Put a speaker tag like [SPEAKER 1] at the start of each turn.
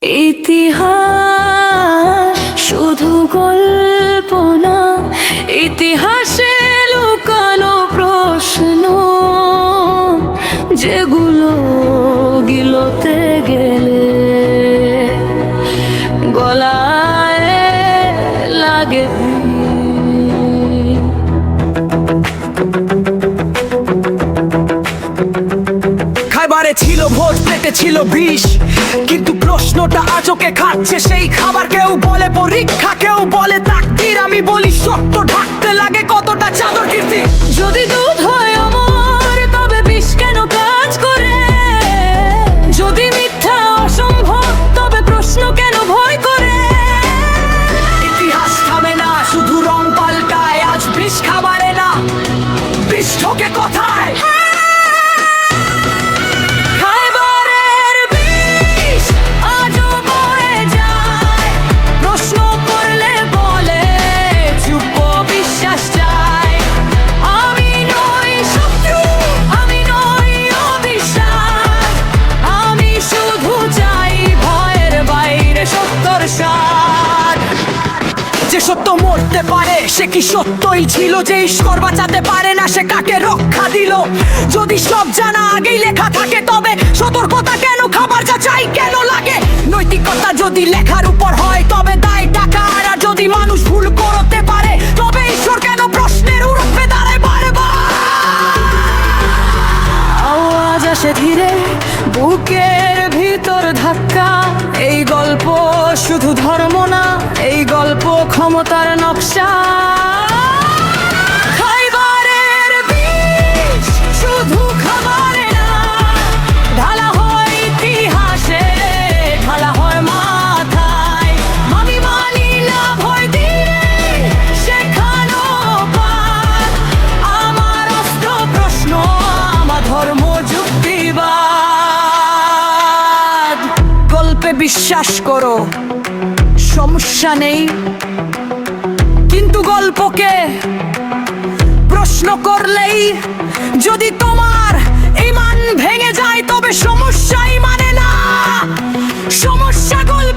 [SPEAKER 1] ইতিহাস শুধু গল্প না, ইতিহাসে লুকানো প্রশ্ন যেগুলো গিলোতে গেলে গলায় লাগে।
[SPEAKER 2] খাবারে ছিল ভোজ, পেটে ছিল বিষ, কিন্তু প্রশ্নটা আজকে খাচ্ছে সেই খাবার। কেউ বলে পরীক্ষা, কেউ বলে তাকদীর, আমি বলি সত্য ঢাকতে লাগে কতটা চাদর কীর্তি।
[SPEAKER 1] যদি দুধ হয় অমর, তবে বিষ কেন কাজ করে? যদি মিথ্যা অসম্ভব, তবে প্রশ্ন কেন ভয় করে?
[SPEAKER 2] ইতিহাস থামে না, শুধু রং পাল্টায়। আজ বিষ খাবারে না, বিষ ঢোকে কোথায়? যে সত্য মরতে পারে সে কি সত্যই ছিল? যে ঈশ্বর বাঁচাতে পারে না সে কাকে রক্ষা দিল? যদি সব জানা আগেই লেখা থাকে, তবে সতর্কতা কেন? খাবার যাচাই কেন লাগে? নৈতিকতা যদি লেখার উপর হয়, তবে দায় টাকার। আর যদি মানুষ ভুল করতে পারে, তবে ঈশ্বর কেন প্রশ্নের উঠবে দাঁড়ায় বারবার?
[SPEAKER 1] আওয়াজ আসে ধীরে, বুকের ভিতর ধাক্কা। এই গল্প শুধু ধর্ম না, এই গল্প ক্ষমতার নকশা। খাইবারের বিষ শুধু খাবারে না, ঢালা হয় ইতিহাসে, ঢালা হয় মাথায়। আমি মানি না ভয় দিয়ে শেখানো পার। আমার অস্ত্র প্রশ্ন, আমার ধর্ম যুক্তিবাদ। গল্পে বিশ্বাস করো, সমস্যা নেই, কিন্তু গল্পকে প্রশ্ন করলেই যদি তোমার ঈমান ভেঙে যায়, তবে সমস্যাই মানে না, সমস্যা গল্প।